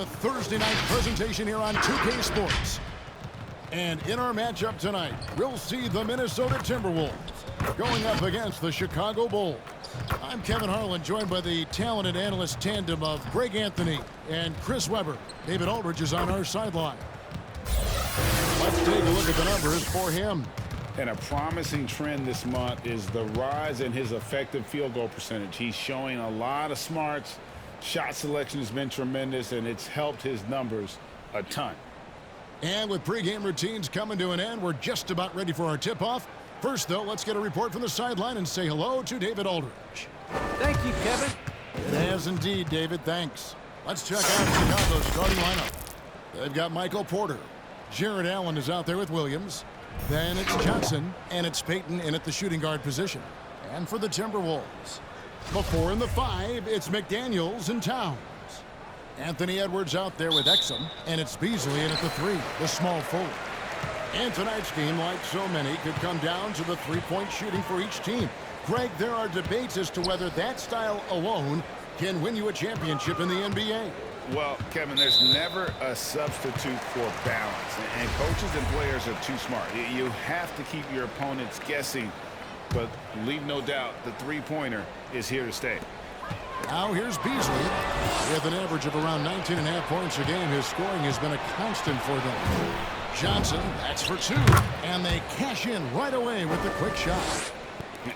A Thursday night presentation here on 2K Sports. And in our matchup tonight, we'll see the Minnesota Timberwolves going up against the Chicago Bulls. I'm Kevin Harlan, joined by the talented analyst tandem of Greg Anthony and Chris Webber. David Aldridge is on our sideline. Let's take a look at the numbers for him. And a promising trend this month is the rise in his effective field goal percentage. He's showing a lot of smarts. Shot selection has been tremendous, and it's helped his numbers a ton. And with pregame routines coming to an end, we're just about ready for our tip-off. First, though, let's get a report from the sideline and say hello to David Aldridge. Thank you, Kevin. It has indeed, David. Thanks. Let's check out Chicago's starting lineup. They've got Michael Porter. Jarrett Allen is out there with Williams. Then it's Johnson, and it's Payton in at the shooting guard position. And for the Timberwolves, the 4 and the 5, it's McDaniels and Towns. Anthony Edwards out there with Exum, and it's Beasley in at the 3, the small forward. And tonight's game, like so many, could come down to the three-point shooting for each team. Greg, there are debates as to whether that style alone can win you a championship in the NBA. Well, Kevin, there's never a substitute for balance, and coaches and players are too smart. You have to keep your opponents guessing, but leave no doubt the three-pointer is here to stay. Now here's Beasley. With an average of around 19.5 points a game, his scoring has been a constant for them. Johnson, that's for 2, and they cash in right away with the quick shot.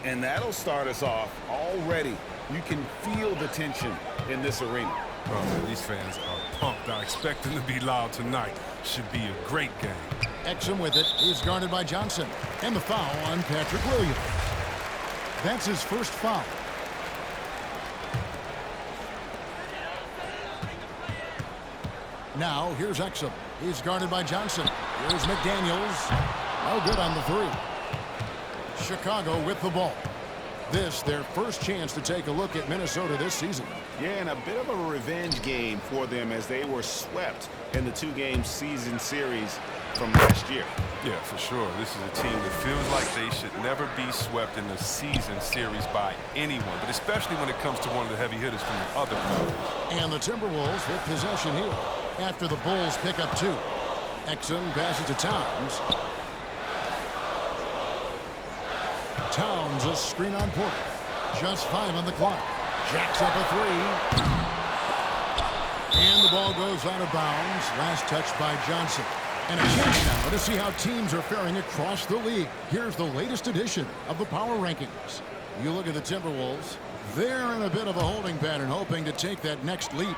And that'll start us off already. You can feel the tension in this arena. Oh, man, these fans are pumped. I expect them to be loud tonight. Should be a great game. Exum with it. He's guarded by Johnson. And the foul on Patrick Williams. That's his first foul. Now, here's Exum. He's guarded by Johnson. Here's McDaniels. No good on the 3. Chicago with the ball. This, their first chance to take a look at Minnesota this season. Yeah, and a bit of a revenge game for them as they were swept in the 2-game season series from last year. Yeah, for sure. This is a team that feels like they should never be swept in the season series by anyone, but especially when it comes to one of the heavy hitters from the other conference. And the Timberwolves with possession here after the Bulls pick up 2. Exum passes to Towns. Towns, a screen on Porter. Just 5 on the clock. Jacks up a 3. And the ball goes out of bounds. Last touch by Johnson. And a chance now to see how teams are faring across the league. Here's the latest edition of the power rankings. You look at the Timberwolves. They're in a bit of a holding pattern, hoping to take that next leap.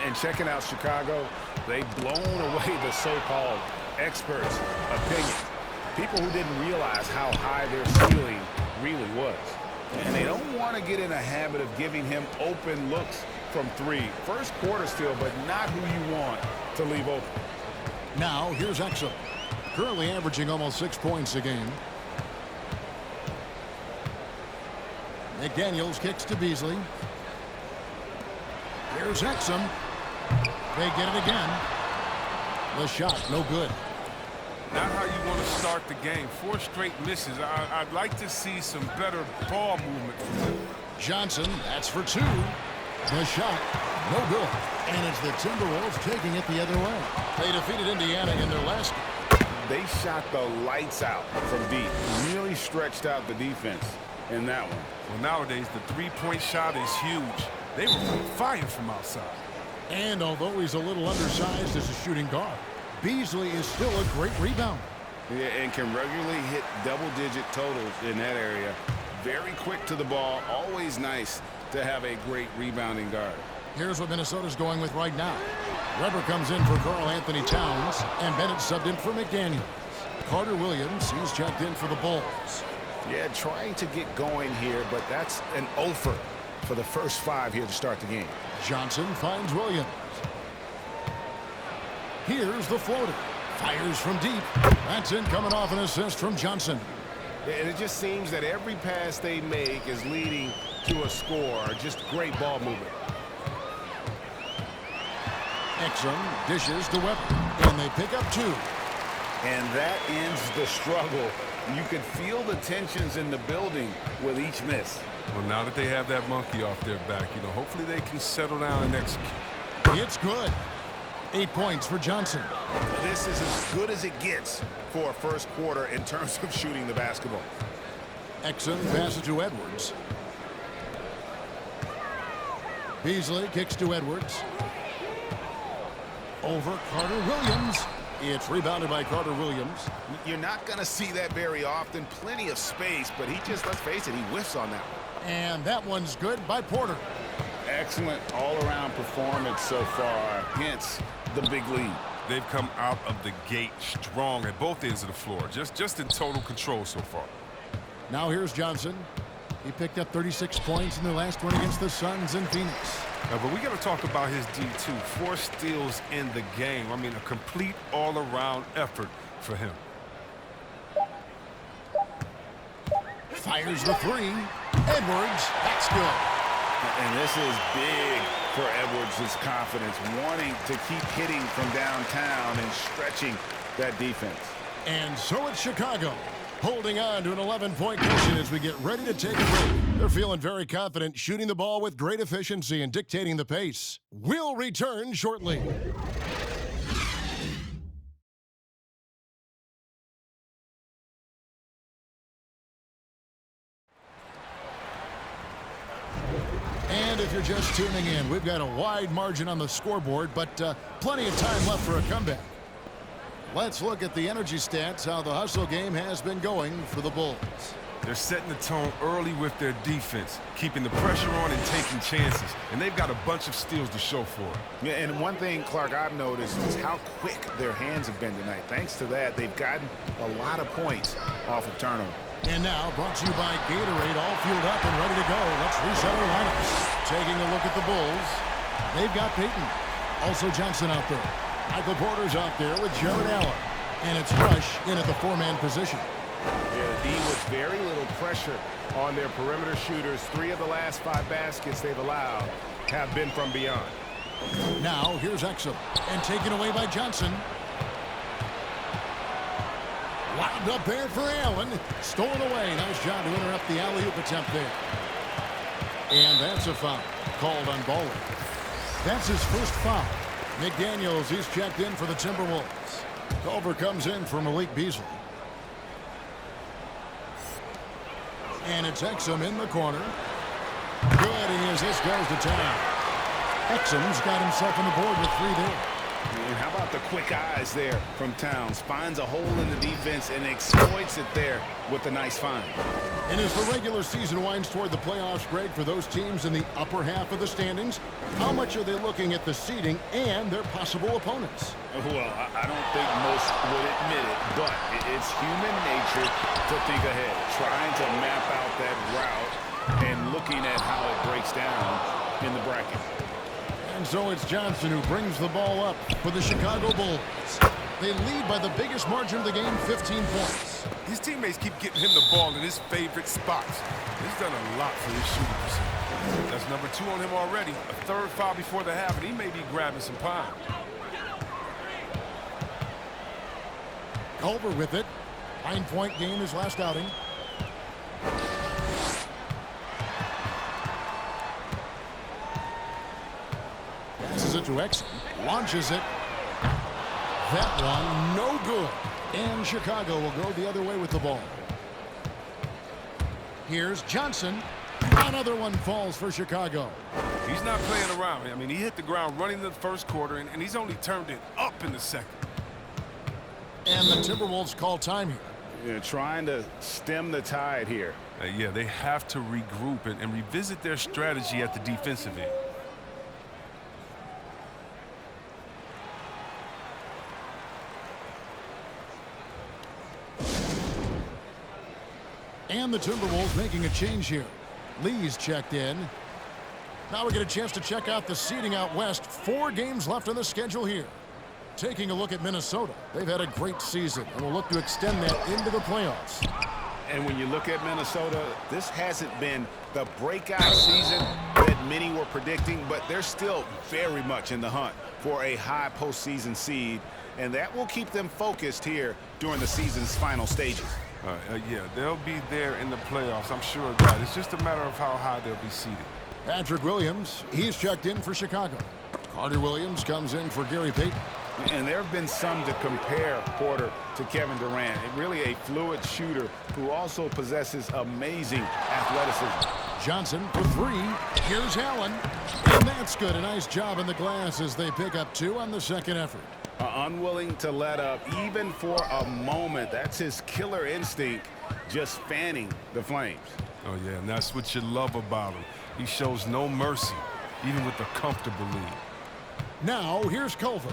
And checking out Chicago, they've blown away the so-called experts' opinion. People who didn't realize how high their ceiling really was. And they don't want to get in a habit of giving him open looks from 3. First quarter still, but not who you want to leave open. Now, here's Exum. Currently averaging almost 6 points a game. McDaniels kicks to Beasley. Here's Exum. They get it again. The shot, no good. Not how you want to start the game. 4 straight misses. I'd like to see some better ball movement from them. Johnson, that's for 2. The shot, no good. And it's the Timberwolves taking it the other way. They defeated Indiana in their last game. They shot the lights out from deep. Really stretched out the defense in that one. Well, nowadays, the 3-point shot is huge. They were on fire from outside. And although he's a little undersized as a shooting guard, Beasley is still a great rebounder. Yeah, and can regularly hit double-digit totals in that area. Very quick to the ball. Always nice to have a great rebounding guard. Here's what Minnesota's going with right now. Webber comes in for Karl Anthony Towns, and Bennett subbed in for McDaniels. Carter Williams, he's checked in for the Bulls. Yeah, trying to get going here, but that's an offer for the first 5 here to start the game. Johnson finds Williams. Here's the floater. Fires from deep. That's in, coming off an assist from Johnson. And it just seems that every pass they make is leading to a score. Just great ball movement. Exum dishes to Webber, and they pick up 2. And that ends the struggle. You could feel the tensions in the building with each miss. Well, now that they have that monkey off their back, hopefully they can settle down and execute. It's good. 8 points for Johnson. This is as good as it gets for a first quarter in terms of shooting the basketball. Exum passes to Edwards. Beasley kicks to Edwards. Over Carter Williams. It's rebounded by Carter Williams. You're not going to see that very often. Plenty of space, but he just, let's face it, he whiffs on that one. And that one's good by Porter. Excellent all-around performance so far, hence the big lead. They've come out of the gate strong at both ends of the floor, just in total control so far. Now here's Johnson. He picked up 36 points in the last one against the Suns in Phoenix. But we got to talk about his D2. 4 steals in the game. I mean, a complete all-around effort for him. Fires the three. Edwards, that's good. And this is big for Edwards' confidence, wanting to keep hitting from downtown and stretching that defense. And so it's Chicago, holding on to an 11-point cushion as we get ready to take a break. They're feeling very confident, shooting the ball with great efficiency and dictating the pace. We'll return shortly. And if you're just tuning in, we've got a wide margin on the scoreboard, but plenty of time left for a comeback. Let's look at the energy stats, how the hustle game has been going for the Bulls. They're setting the tone early with their defense, keeping the pressure on and taking chances. And they've got a bunch of steals to show for it. Yeah, and one thing, Clark, I've noticed is how quick their hands have been tonight. Thanks to that, they've gotten a lot of points off of turnover. And now, brought to you by Gatorade, all fueled up and ready to go. Let's reset our lineups. Taking a look at the Bulls, they've got Payton. Also Johnson out there. Michael Porter's out there with Jared Allen. And it's Rush in at the 4-man position. Yeah, D with very little pressure on their perimeter shooters. 3 of the last 5 baskets they've allowed have been from beyond. Now, here's Exum. And taken away by Johnson. Wound up there for Allen. Stolen away. Nice job to interrupt the alley-oop attempt there. And that's a foul called on Baldwin. That's his first foul. McDaniels, he's checked in for the Timberwolves. Culver comes in for Malik Beasley. And it's Exum in the corner. Good, and as this goes to town. Exum's got himself on the board with 3 there. And how about the quick eyes there from Towns? Finds a hole in the defense and exploits it there with a nice find. And as the regular season winds toward the playoffs, Greg, for those teams in the upper half of the standings, how much are they looking at the seeding and their possible opponents? Well, I don't think most would admit it, but it's human nature to think ahead, trying to map out that route and looking at how it breaks down in the bracket. And so it's Johnson who brings the ball up for the Chicago Bulls. They lead by the biggest margin of the game, 15 points. His teammates keep getting him the ball in his favorite spots. He's done a lot for his shooting percentage. That's number 2 on him already. A 3rd foul before the half, and he may be grabbing some pine. Culver with it. 9-point game his last outing. Passes it to Exum. Launches it. That one, no good. And Chicago will go the other way with the ball. Here's Johnson. Another one falls for Chicago. He's not playing around. I mean, he hit the ground running the first quarter, and he's only turned it up in the second. And the Timberwolves call time here. You're trying to stem the tide here. Yeah, they have to regroup and revisit their strategy at the defensive end. And the Timberwolves making a change here. Lee's checked in. Now we get a chance to check out the seeding out west. 4 games left on the schedule here. Taking a look at Minnesota. They've had a great season and will look to extend that into the playoffs. And when you look at Minnesota, this hasn't been the breakout season that many were predicting, but they're still very much in the hunt for a high postseason seed, and that will keep them focused here during the season's final stages. Yeah, they'll be there in the playoffs, I'm sure of that. It's just a matter of how high they'll be seeded. Patrick Williams, he's checked in for Chicago. Carter Williams comes in for Gary Payton. And there have been some to compare Porter to Kevin Durant. Really a fluid shooter who also possesses amazing athleticism. Johnson for three. Here's Allen. And that's good. A nice job in the glass as they pick up 2 on the second effort. Unwilling to let up even for a moment. That's his killer instinct, just fanning the flames. Oh, yeah, and that's what you love about him. He shows no mercy, even with a comfortable lead. Now, here's Culver.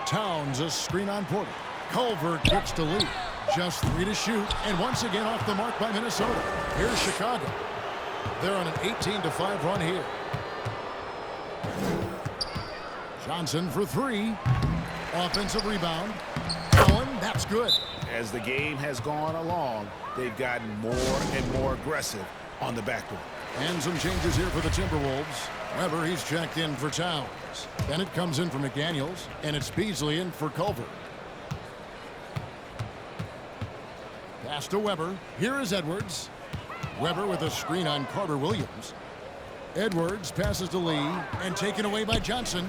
Towns a screen on Porter. Culver gets to lead. Just 3 to shoot, and once again off the mark by Minnesota. Here's Chicago. They're on an 18-5 run here. Johnson for 3. Offensive rebound. Allen, that's good. As the game has gone along, they've gotten more and more aggressive on the backboard. And some changes here for the Timberwolves. Weber, he's checked in for Towns. Bennett comes in for McDaniels, and it's Beasley in for Culver. Pass to Weber. Here is Edwards. Weber with a screen on Carter Williams. Edwards passes to Lee, and taken away by Johnson.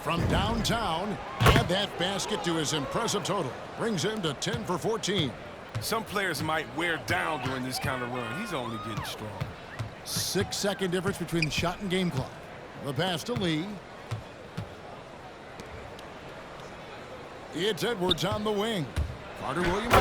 From downtown, add that basket to his impressive total. Brings him to 10 for 14. Some players might wear down during this kind of run. He's only getting strong. 6-second difference between the shot and game clock. The pass to Lee. It's Edwards on the wing. Carter Williams.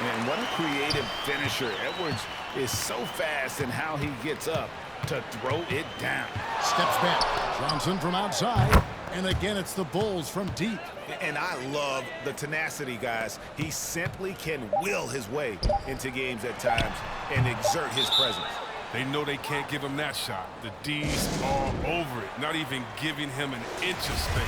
And what a creative finisher. Edwards is so fast in how he gets up to throw it down. Steps back. Johnson from outside. And again, it's the Bulls from deep. And I love the tenacity, guys. He simply can will his way into games at times and exert his presence. They know they can't give him that shot. The D's all over it, not even giving him an inch of space.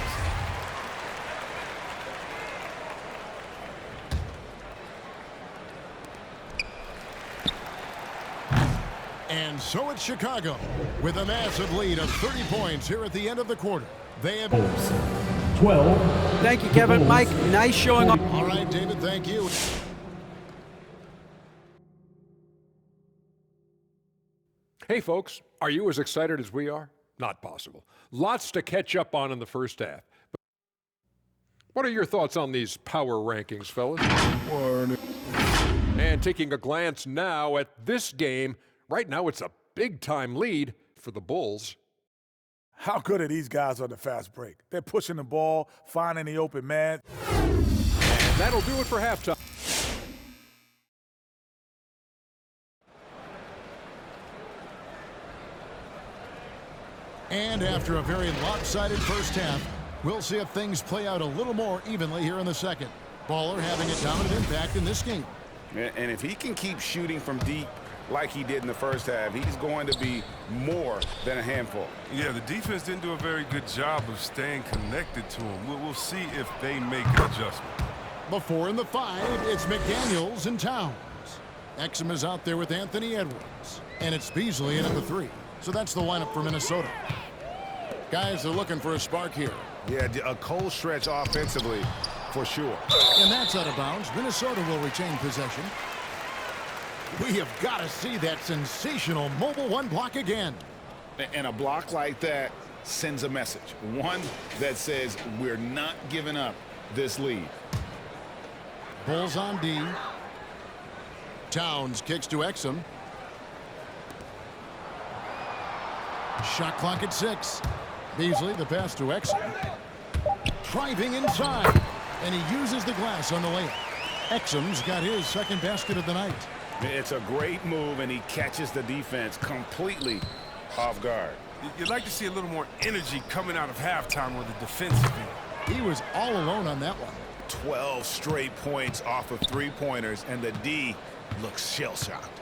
And so it's Chicago with a massive lead of 30 points here at the end of the quarter. They have 12. Thank you, Kevin. Mike, nice showing up. All right, David, thank you. Hey, folks, are you as excited as we are? Not possible. Lots to catch up on in the first half. What are your thoughts on these power rankings, fellas? And taking a glance now at this game, right now it's a big-time lead for the Bulls. How good are these guys on the fast break? They're pushing the ball, finding the open man. And that'll do it for halftime. And after a very lopsided first half, we'll see if things play out a little more evenly here in the second. Baller having a dominant impact in this game. And if he can keep shooting from deep like he did in the first half, he's going to be more than a handful. Yeah, the defense didn't do a very good job of staying connected to him. We'll see if they make an adjustment. Before in the 5, it's McDaniels and Towns. Exum is out there with Anthony Edwards. And it's Beasley in at the 3. So that's the lineup for Minnesota. Guys are looking for a spark here. Yeah, a cold stretch offensively for sure. And that's out of bounds. Minnesota will retain possession. We have got to see that sensational mobile 1 block again. And a block like that sends a message. One that says we're not giving up this lead. Bulls on D. Towns kicks to Exum. Shot clock at 6. Beasley, the pass to Exum. Driving inside. And he uses the glass on the layup. Exum's got his second basket of the night. It's a great move, and he catches the defense completely off guard. You'd like to see a little more energy coming out of halftime with the defensive end. He was all alone on that one. 12 straight points off of three-pointers, and the D looks shell-shocked.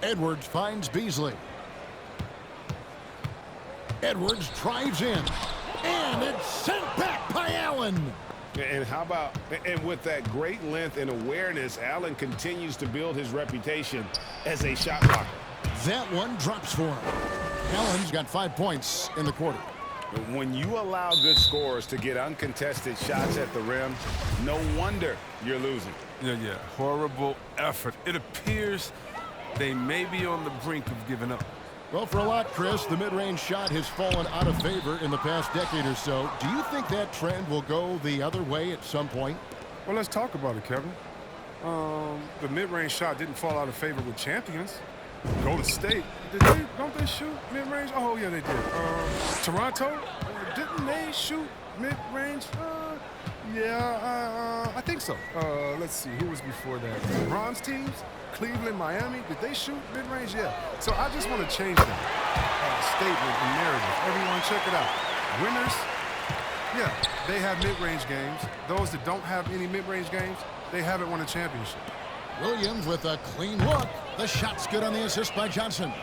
Edwards finds Beasley. Edwards drives in. And it's sent back by Allen. And how about, and with that great length and awareness, Allen continues to build his reputation as a shot blocker. That one drops for him. Allen's got 5 points in the quarter. When you allow good scorers to get uncontested shots at the rim, no wonder you're losing. Yeah, horrible effort. It appears they may be on the brink of giving up. Well, for a lot, Chris, the mid-range shot has fallen out of favor in the past decade or so. Do you think that trend will go the other way at some point? Well, let's talk about it, Kevin. The mid-range shot didn't fall out of favor with champions. Golden State, don't they shoot mid-range? Oh, yeah, they did. Toronto, didn't they shoot mid-range? Yeah, I think so. Let's see, who was before that? Bronze teams? Cleveland, Miami, did they shoot mid-range? Yeah. So I just want to change that statement and narrative. Everyone, check it out. Winners, yeah, they have mid-range games. Those that don't have any mid-range games, they haven't won a championship. Williams with a clean look. The shot's good on the assist by Johnson.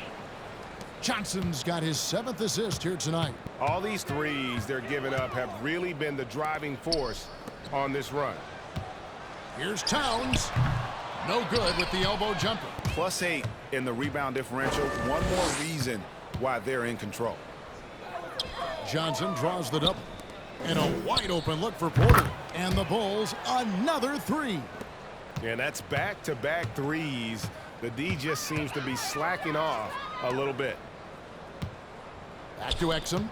Johnson's got his 7th assist here tonight. All these threes they're giving up have really been the driving force on this run. Here's Towns. No good with the elbow jumper. +8 in the rebound differential. One more reason why they're in control. Johnson draws the double. And a wide open look for Porter. And the Bulls another 3. And that's back-to-back threes. The D just seems to be slacking off a little bit. Back to Exum.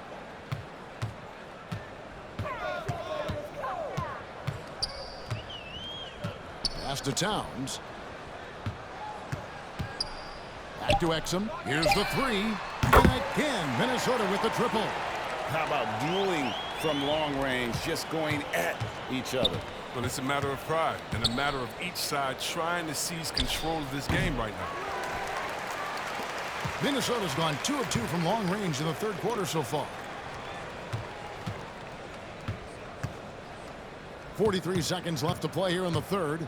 Pass to Towns. Back to Exum. Here's the 3. And again, Minnesota with the triple. How about dueling from long range, just going at each other? But it's a matter of pride and a matter of each side trying to seize control of this game right now. Minnesota's gone 2 of 2 from long range in the 3rd quarter so far. 43 seconds left to play here in the 3rd.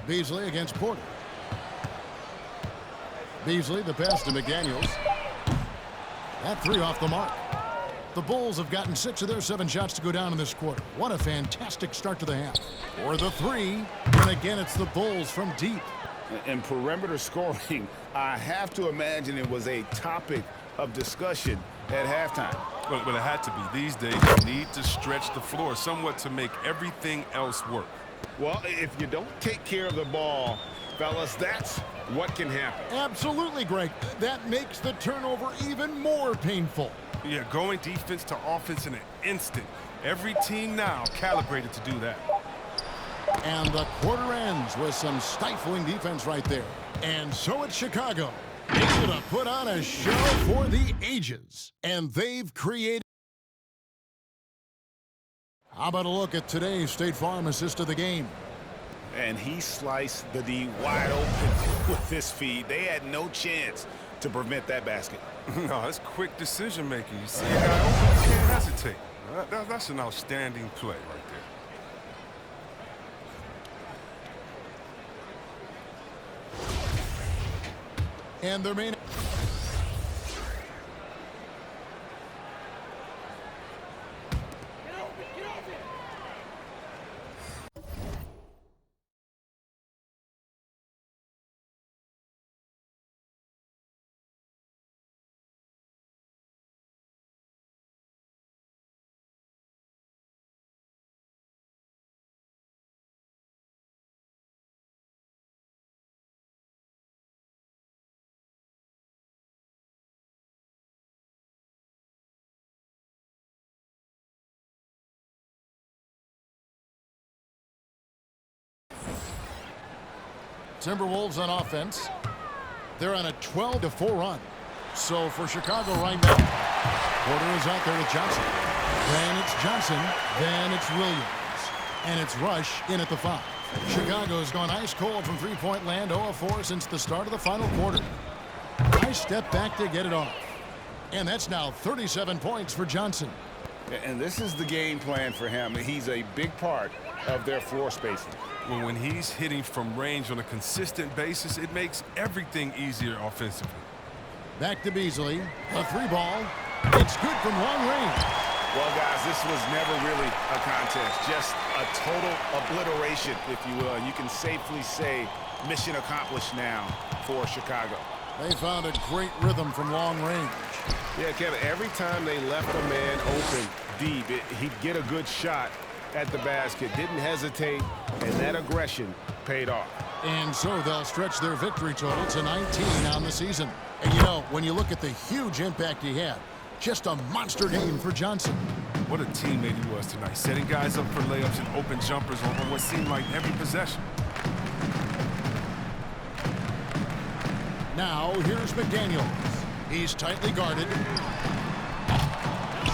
Beasley against Porter. Beasley, the pass to McDaniels. That 3 off the mark. The Bulls have gotten 6 of their 7 shots to go down in this quarter. What a fantastic start to the half. Or the 3, and again it's the Bulls from deep. And perimeter scoring, I have to imagine it was a topic of discussion at halftime. But it had to be. These days, you need to stretch the floor somewhat to make everything else work. Well, if you don't take care of the ball, fellas, that's what can happen. Absolutely, Greg. That makes the turnover even more painful. Yeah, going defense to offense in an instant. Every team now calibrated to do that. And the quarter ends with some stifling defense right there. And so it's Chicago, able to put on a show for the ages. And they've created... How about a look at today's State Farm assist of the game? And he sliced the D wide open with this feed. They had no chance to prevent that basket. No, that's quick decision making. You see a guy open, you can't hesitate. That's an outstanding play right there. And their main... Timberwolves on offense. They're on a 12-4 run. So for Chicago right now, Porter is out there with Johnson. Then it's Johnson. Then it's Williams. And it's Rush in at the 5. Chicago's gone ice cold from three-point land, 0 of 4 since the start of the final quarter. Nice step back to get it off. And that's now 37 points for Johnson. And this is the game plan for him. He's a big part of their floor spacing. Well, when he's hitting from range on a consistent basis, it makes everything easier offensively. Back to Beasley. A 3 ball. It's good from long range. Well, guys, this was never really a contest. Just a total obliteration, if you will. You can safely say mission accomplished now for Chicago. They found a great rhythm from long range. Yeah, Kevin, every time they left a man open deep, he'd get a good shot at the basket. Didn't hesitate, and that aggression paid off. And so they'll stretch their victory total to 19 on the season. And you know, when you look at the huge impact he had, just a monster game for Johnson. What a teammate he was tonight, setting guys up for layups and open jumpers on what seemed like every possession. Now, here's McDaniels. He's tightly guarded.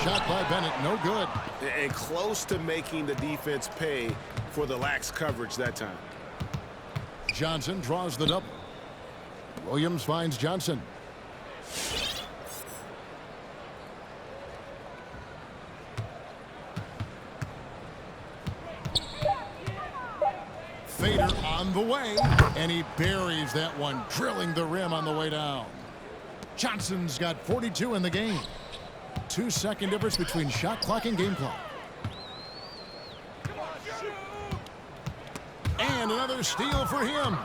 Shot by Bennett, no good. And close to making the defense pay for the lax coverage that time. Johnson draws the double. Williams finds Johnson. Fader on the way, and he buries that one, drilling the rim on the way down. Johnson's got 42 in the game. 2-second difference between shot clock and game clock. And another steal for him.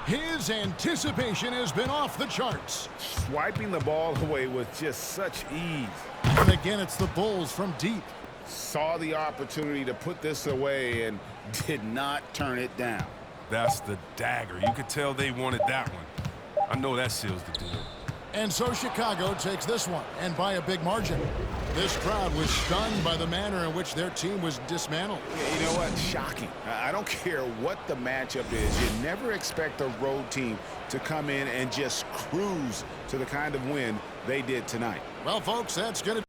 His anticipation has been off the charts. Swiping the ball away with just such ease. And again, it's the Bulls from deep. Saw the opportunity to put this away and did not turn it down. That's the dagger. You could tell they wanted that one. I know that seals the deal. And so Chicago takes this one, and by a big margin. This crowd was stunned by the manner in which their team was dismantled. Yeah, you know what? Shocking. I don't care what the matchup is. You never expect a road team to come in and just cruise to the kind of win they did tonight. Well, folks, that's going to